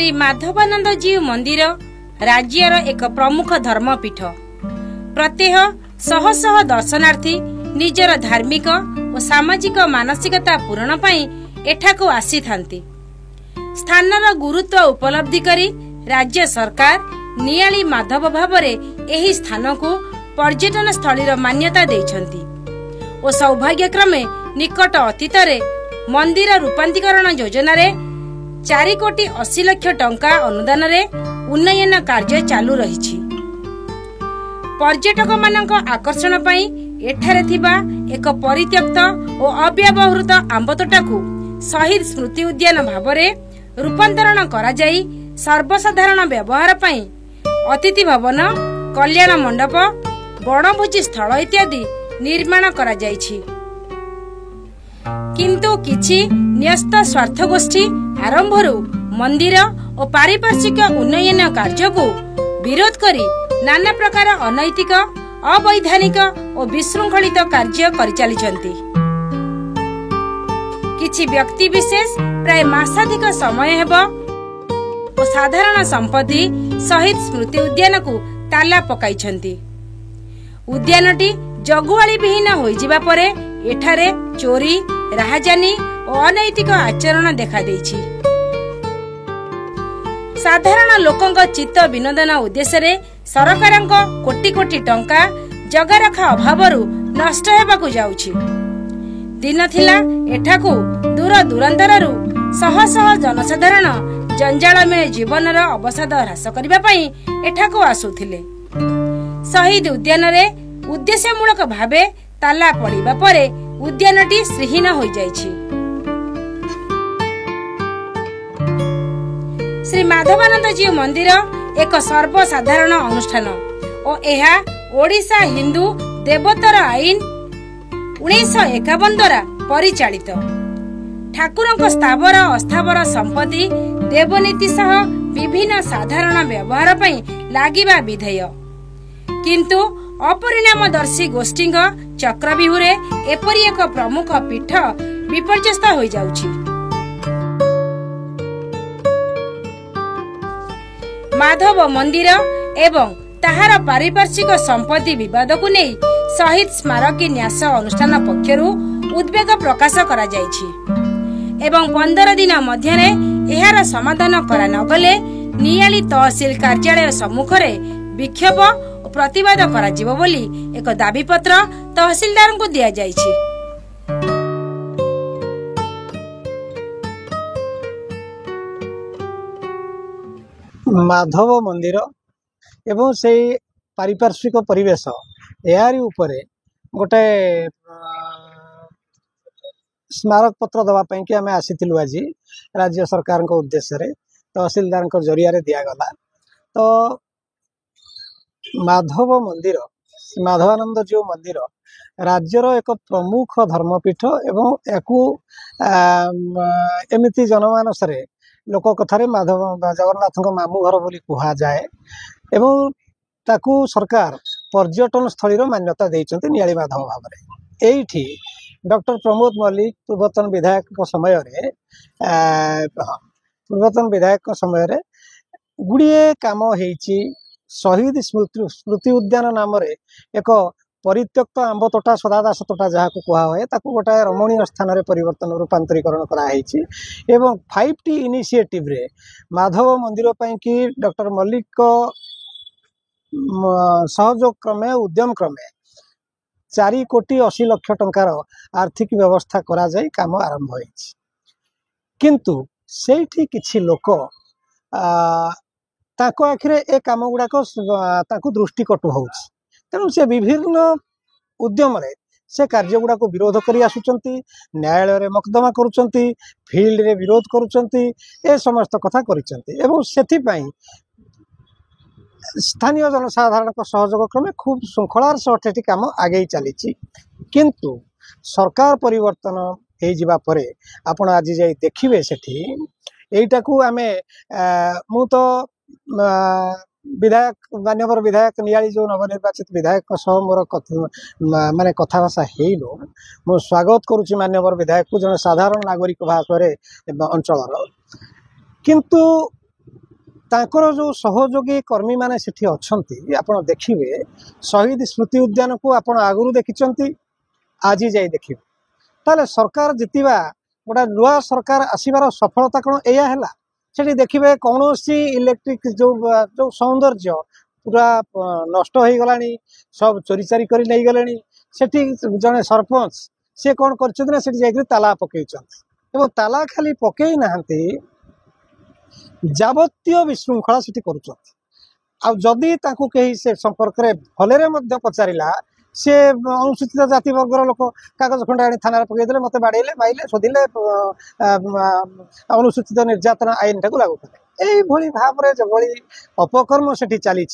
श्री माधवानंद जीव मंदिर राज्यर एक प्रमुख धर्मपीठ। प्रत्येह शह शह दर्शनार्थी निजर धार्मिक और सामाजिक मानसिकता पूरण पाई एठाकू आसी थांती। स्थानर गुरुत्व उपलब्धि करी राज्य सरकार नियाली माधव भावरे एही स्थान को पर्यटन स्थलीर मान्यता देइछंती और सौभाग्यक्रमे निकट अतीतरे मंदिर रूपांतरीकरण योजना रे 4 कोटी 80 लाख टंका अनुदान रे उन्नयन कार्य चालू रही। पर्यटक मानक आकर्षण पई एठारे थिबा एक परित्यक्त और अव्यवहृत आंबतोटा को शहीद स्मृति उद्यान भावरे रूपांतरण करा जाई सर्वसाधारण व्यवहार पई अतिथि भवन, कल्याण मंडप, वनभोजी स्थल इत्यादि निर्माण करा जाईछि। किंतु किछि न्यस्त स्वार्थ गोष्ठी आरंभरू मंदिर और पारिपार्श्विक उन्नयन कार्य को विरोध करी नाना प्रकार अनैतिक, अवैधानिक और विशृंखलित कार्य करिचालिछंती। किछि व्यक्ति विशेष प्राय मासाधिक समय हेबो और साधारण संपत्ति शहीद स्मृति उद्यान को ताला पकाइछंती। उद्यानटी जगुआली विहीन होई जिबा परे एठारे चोरी, राहजानी और अनैतिक आचरण देखा देइछि। साधारण लोकंक चित्त विनोदन उद्देश्य रे सरकारंक कोटी कोटी टंका जगा रखा अभावरू नष्ट हेबाकू जाउछि। दिन थिला एठाकू दूर दूरांतररू शह शह जनसाधारण जंजालमय जीवनर अवसाद ह्रास करिबा पई एठाकू आसुथिले। शहीद उद्यान रे उद्देश्यमूलक भावे ताला पड़िबा परे उद्यानटी श्रीहीन होई जाइछि। श्री माधवानंद जीव मंदिर एक सर्वसाधारण अनुष्ठान और यह ओडिशा हिंदू देवतर आईन 1951 द्वारा परिचालित। ठाकुरंक स्थावर अस्थावर संपत्ति देवनीति सह विभिन्न साधारण व्यवहार पई लागिबा विधेय, किंतु अपरिणामदर्शी गोष्ठी चक्रव्यूहरे एपरी एक प्रमुख पीठ विपर्यस्त हो जाउछि। माधव मंदिर एवं ताहार पारिपार्श्विक संपत्ति विवाद को नहीं शहीद स्मारकी न्यास अनुष्ठान पक्षरु उद्वेग प्रकाश करा जाइछि एवं 15 दिन मध्यरे एहार समाधान करा नगले नियाली तहसील कार्यालय सम्मुखरे विक्षोभ और प्रतिवाद करा जिवो बोली एक दाबी पत्र तहसीलदार को दिया जाइछि। माधव मंदिर एवं से पारिपार्श्विक परिवेश यारी उपरे गोटे स्मारक पत्र दवाई कि आम आसीलु आज राज्य सरकार उद्देश्य तहसीलदार जरिया दिगला। तो माधव मंदिर माधवानंद जीव मंदिर राज्यर एक प्रमुख धर्मपीठ एवं याकू एमती जनमानस लोक कथार माधव जगन्नाथ मामू घर बोली कह जाए एवं ताकू सरकार पर्यटन स्थलीर मान्यता देइचंती नियाली माधव भाव एठी डॉक्टर प्रमोद मल्लिक पूर्वतन विधायक समय गुड़िए काम होईची। शहीद स्मृति उद्यान नाम एक परित्यक्त आंब तोटा सदादास तोटा जहाँ को कहुए ताकू गोटे रमणीय स्थान रे परिवर्तन रूपांतरीकरण कराई एवं 5T इनिशिएटिव रे माधव मंदिर पई कि डॉक्टर मल्लिक सहयोग क्रमे उद्यम क्रमे 4 कोटी 80 लाख टंकार आर्थिक व्यवस्था करा जाई काम आरंभ होईछि। किंतु सेठी किछि लोक ताको आखिरे ए काम गुड़ाक ताकू दृष्टिकटु होउछि। तेणु से विभिन्न उद्यम रे से कार्य गुड़ा को विरोध करी आसुचंती, न्यायालय रे मकदमा करुचंती, फील्ड रे विरोध करुचंती, ए समस्त कथा करिचंती एवं सेथि पई स्थानीय जनसाधारण सहयोग क्रमे खूब श्रृंखलार सहित काम आगे चली। किंतु सरकार परिवर्तन हो जिबा परे आपण आज जाई देखिबे सेठी एटा को आमे मु तो विधायक मान्यवर विधायक नियाली जो नवनिर्वाचित विधायक सह मोर माने कथा भाषा हेलो मु स्वागत करुच्ची मान्यवर विधायक को जन साधारण नागरिक भाषा अंचल। किंतु तांकर जो सहयोगी कर्मी माने सेठी अछंती आपण देखिबे शहीद स्मृति उद्यान को आपण आगुरु देखिचंती आज जाई देखिबे ताले सरकार जितिबा गोटा नुआ सरकार आसीबार सफलता कोन एया हैला सेठी देखिबे कोनोसी इलेक्ट्रिक जो सौंदर्य पूरा नष्ट हो गलानी सब चोरी चारी करी नहीं गलेनी सेठी जने सरपंच से कोन करछन ना सेठी जाई ताला पकेइछन एवं ताला खाली पकेई नाहंती जावतीय विशृंखला सेठी करूछन आ जदि ताकू कही से संपर्क रे भलेरे मध्य पचारिला से अनुसूचित जाति वर्गर लोक कागज खंड आनी थाना पकईदे मत बाड़े माइले शोधिले अनुसूचित निर्यातना आईन टाक लागू कले भाव में अपकर्म सेठी चली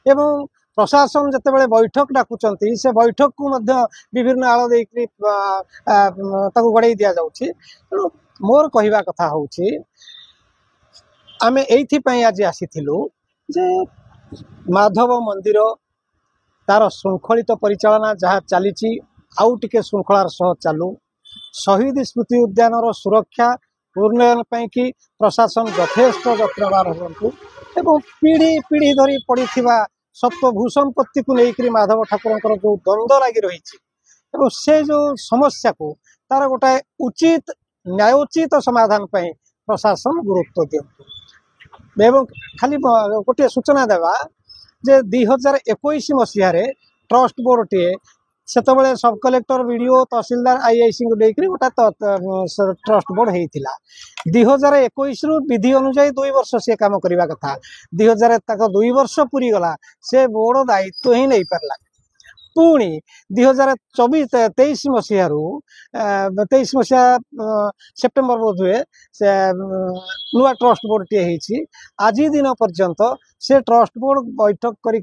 एवं प्रशासन जितेबाला बैठक डाकुचंती से बैठक को मध्य विभिन्न आड़ देकरी गड़े दि जाउछि तेणु मोर कहवा कथा होछि आमे एइथिपई आज आसीथिलु जे माधव मंदिर तार श्रृंखलित परिचालना जहाँ चली आउ टिके श्रृंखलार सह चालू शहीद स्मृति उद्यान सुरक्षा उन्नयन ପାଇଁ कि प्रशासन यथेष्ट यत्नवान हूँ एवं पीढ़ी पीढ़ी धरी पड़ी सत्व भूसंपत्ति को लेकर माधव ठाकुर जो द्वंद्व लगी रही से जो समस्या को तार गोटाए उचित न्यायोचित समाधान पर प्रशासन गुरुत्व दिंतु एवं खाली गोटे सूचना देवा जे 2021 मसीह ट्रस्ट बोर्ड टे सेतबले सब कलेक्टर वीडियो तहसीलदार आईआईसी को लेकर गोटा ट्रस्ट बोर्ड होता 2021 रु विधि अनुजाई 2 वर्ष से काम करने कथा 2 वर्ष पूरी गला से बोर्ड दायित्व ही नहीं पारला पुणी 2023 मसीह 23 मसीहा सेप्टेम्बर बोध हुए से नुआ ट्रस्ट बोर्ड टे आज दिन पर्यंत से ट्रस्ट बोर्ड बैठक करी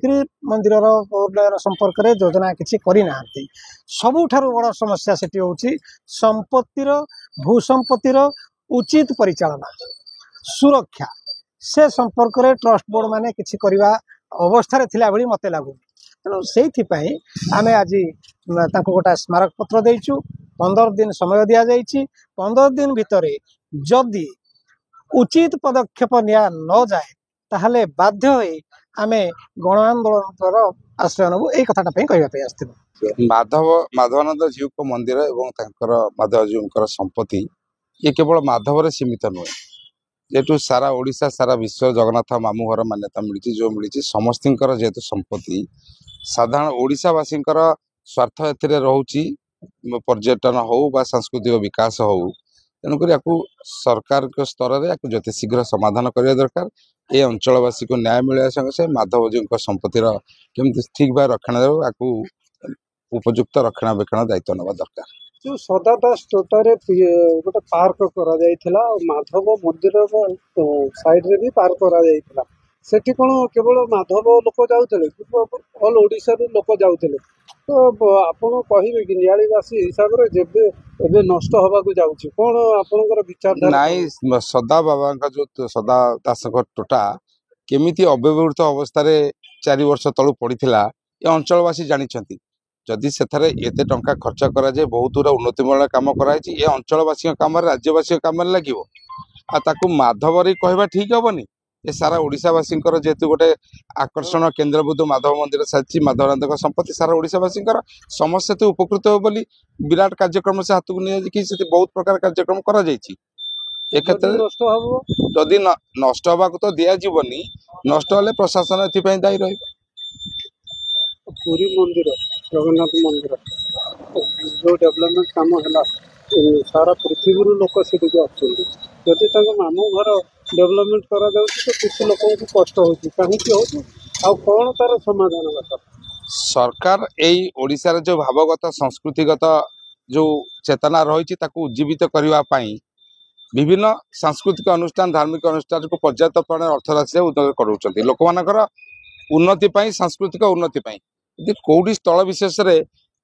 मंदिर उन्नयन संपर्क में योजना किसी करना सबुठार बड़ समस्या से होची संपत्तिर भूसंपत्तिर उचित परिचालना सुरक्षा से संपर्क में ट्रस्ट बोर्ड माने किसी करवा अवस्था थिला भली मते लागू तेणु से आम आज गोटा स्मारक पत्र देचु 15 दिन समय दि जाइए 15 दिन भितर जदि उचित पदक्षेप निया न जाए ताहले बाध्य होई आमे गण आंदोलन आश्रय नबू यही कथाटा कहवाई आसलु माधवानंद जीव को मंदिर एवं माधव जीव संपत्ति ये केवल माधव रे सीमित नुहे जेतु सारा ओडिशा सारा विश्व जगन्नाथ मामू घर मान्यता मिली जो मिली समस्त जेतु संपत्ति साधारण ओडिशावासी स्वार्थ ए रोची पर्यटन हो बा सांस्कृतिक विकास हो तेणुक सरकार के स्तर में जते शीघ्र समाधान करने दरकार ये अंचलवासी को न्याय मिलवा संगे से माधव जी संपत्तिर केमती ठीक भाव रक्षण उपयुक्त रक्षणाबेक्षण दायित्व नवा दरकार जो सदादास तोटारे गोटे पार्क करा माधव मंदिर साइड रे भी पार्क करा सेठी कौन केवल माधव लोक जाऊले ऑल ओडिशा लोक जाऊले तो आपड़ कहे कि नियालीवासी हिसाब से जेबे एबे नष्ट हवा को जाऊँ कौन आपनकर विचार नाई सदा बाबा जो सदा दास तोटा केमिति अव्यवहृत अवस्था 4 वर्ष तलू पड़ा ये अंचलवासी जानते जदि से एते टंका खर्च करा जाए बहुत दूर उन्नतिमूलक काम कराई ये अंचलवासी काम राज्यवासी काम लगे ताकू माधवरी कहवा ठीक हेनी ये सारा ओडिशावासी जेहेतु गोटे आकर्षण केन्द्रबुद्ध माधव मंदिर साची माधवानंद संपत्ति सारा ओडिशावासी समस्या तो उपकृत हो बोली विराट कार्यक्रम से हाथ को नहीं बहुत प्रकार कार्यक्रम करा जायछि ए क्षेत्र जदि नष्ट हवा तो दिया जीवनी नष्ट हेले प्रशासन एथि दायी रही पुरी मंदिर जगन्नाथ मंदिर जो डेवलपमेंट काम है सारा पृथ्वी लोक से जदि मामू घर डेवलपमेंट करा जाउछि तो किसी लोक को कष्ट होछि कहीं हो कौन तार समाधान बात सरकार यही ओडिशा रे जो भावगत संस्कृतिगत जो चेतना रही उज्जीवित करने विभिन्न सांस्कृतिक अनुष्ठान धार्मिक अनुष्ठान को पर्याप्त परिमाण अर्थराशि उद्योग कर लोक मानकर उन्नति सांस्कृतिक उन्नति यदि कौटी स्थल विशेष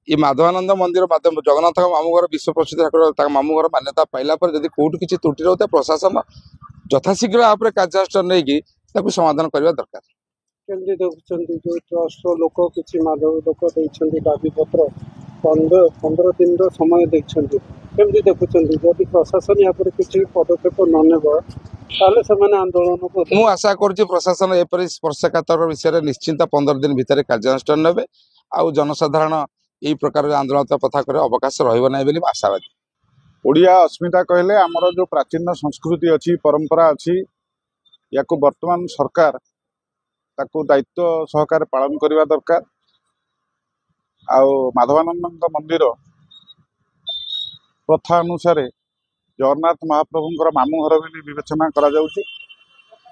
ये माधवानंद मंदिर जगन्नाथ मामू घर विश्व प्रसिद्ध मामू घर मान्यता पाइला जब कौटी किसी त्रुटि रोते प्रशासन यथाशीघ्र आप कार्यानुष्ठान नहीं समाधान करने दरकार केमती देखुं जो ट्रस्ट लोक किसी माधव लोक दाबी पत्र 15 दिन समय देखते केमती देखुं जदि प्रशासन यहाँ किसी पदक्षेप न ताले सेमाने आंदोलन को मु आशा करुच्ची प्रशासन एपरी स्पर्शकातर विषय निश्चिंत 15 दिन भितर कार्यानुष्ठान नेबे आउ जनसाधारण यही प्रकार आंदोलन पथा करे अवकाश रहिबो नै बोली आशावादी। ओडिया अस्मिता कहले आमर जो प्राचीन संस्कृति अच्छी परंपरा अच्छी या वर्तमान सरकार ताकू दायित्व सहकार पालन करने दरकार। आउ माधवानंद मंदिर प्रथा अनुसार जगन्नाथ महाप्रभुंकर मामू घर भी विवेचना करा जाउची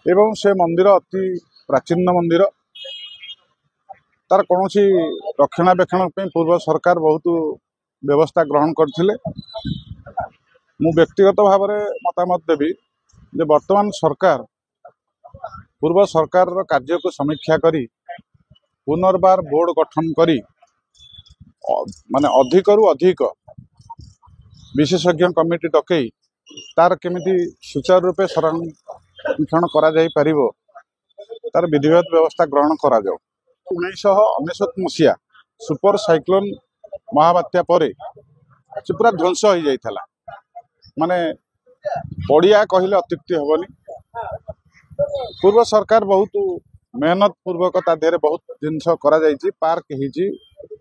एवं से मंदिर अति प्राचीन मंदिर तार कौन रक्षणाबेक्षण पूर्व सरकार बहुत व्यवस्था ग्रहण करथिले। मु व्यक्तिगत भाव में मतामत देवी जे वर्तमान सरकार पूर्व सरकार कार्य को समीक्षा करी पुनर्बार बोर्ड गठन करी माने अधिक रु अधिक विशेषज्ञ कमिटी डकई तार केमिति सुचारू रूपे संरक्षण करा जाई परिबो तार विधिवत व्यवस्था ग्रहण करा जाओ। 1999 मसीहा सुपर साइक्लोन महाबात्या परे से पूरा ध्वंस हो जाइथला माने पड़िया कहले अत्युक्ति हेबनी। पूर्व सरकार बहुत मेहनत पूर्वक ता देहरे बहुत जिनस करा जाइछि पार्क हिछि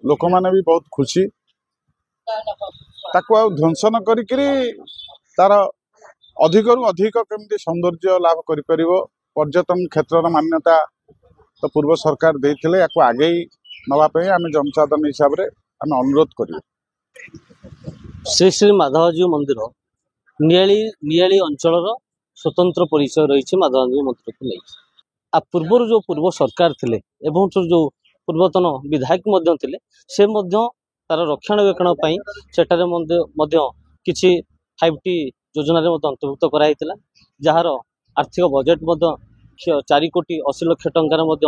लोक माने भी बहुत खुशी ताकू आ ध्वंस न करी तार अधिक रु अधिक केमती सौंदर्य लाभ करि परिबो। पर्यटन क्षेत्र मान्यता तो पूर्व सरकार देथिले याकू आगे नवा पे आमे जनसाधारण हिसाब रे आमे अनुरोध करियो। श्री श्री माधवजी मंदिर नियाली अंचल स्वतंत्र परिचय रही माधवजी मंदिर को लेकिन आ पूर्वर जो पूर्व सरकार थिले एवं जो पूर्वतन विधायक मध्य थिले से मध्य तार रक्षणाबेक्षण पई सेटारे मध्य किछि 5T योजना रे मध्य अंतर्भुक्त कराइतिला जहार आर्थिक बजेट मध्य 4 कोटी 80 लाख टंकार मध्य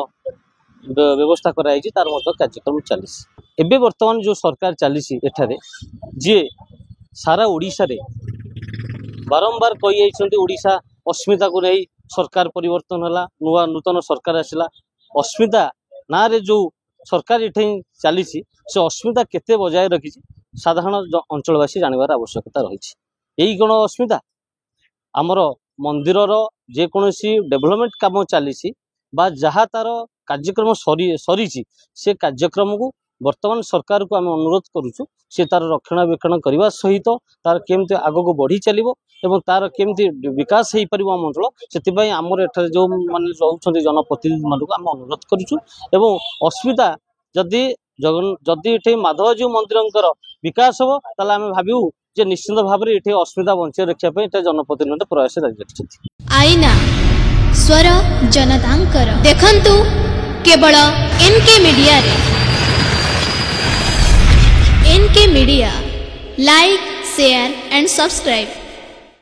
व्यवस्था कराई तार मध्य कार्यक्रम चलीस। एबे वर्तमान जो सरकार चलीसी एठारे जे सारा ओडिशा रे बारंबार कही ओडिशा अस्मिता को नहीं सरकार परिवर्तन होला नूतन सरकार आसला अस्मिता ना रे जो सरकार ये चली से अस्मिता केते बजाय रखी साधारण अंचलवासी जानवर आवश्यकता रही। यही कौन अस्मिता आमर मंदिर जेकोसी डेभलपमेंट काम चली बा जहाँ तार कार्यक्रम सरी से कार्यक्रम को वर्तमान सरकार को आम अनुरोध करुचु से तार रक्षणाबेक्षण करने सहित तार केमती आग को बढ़ी चलो एवं तार केमती विकास हो पार आम अंचल से आमर एठार जो मैंने रोचे जनप्रतिनिधि मान आम अनुरोध करुचु एवं अस्मिता जदि ये माधवजी मंदिर विकास हम ताल आम भावु जे निश्चित भाव में ये अस्मिता बंचाई रखापी जनप्रतिनिधि प्रयास जारी। आईना स्वर जनतांकर देखंतु केवल एनके मीडिया रे NK media like share and subscribe.